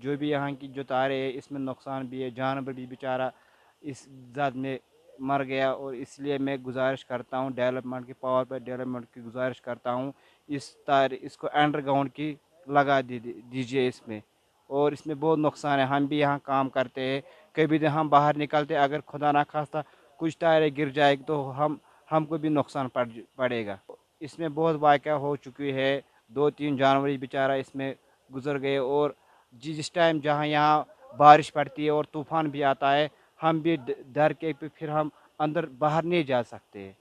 जो भी यहाँ की जो तारे हैं इसमें नुकसान भी है, जानवर भी बेचारा इस ज़द में मर गया। और इसलिए मैं गुजारिश करता हूँ डेवलपमेंट की, पावर पर डेवलपमेंट की गुजारिश करता हूँ इस तार इसको अंडरग्राउंड की लगा दीजिए इसमें। और इसमें बहुत नुकसान है, हम भी यहाँ काम करते हैं, कभी दिन हम बाहर निकलते अगर खुदा ना खास्ता कुछ तारे गिर जाएगी तो हमको भी नुकसान पड़ेगा। इसमें बहुत वाक़या हो चुकी है, 2-3 जानवर बेचारा इसमें गुजर गए। और जिस टाइम जहाँ यहाँ बारिश पड़ती है और तूफ़ान भी आता है, हम भी डर के फिर हम अंदर बाहर नहीं जा सकते।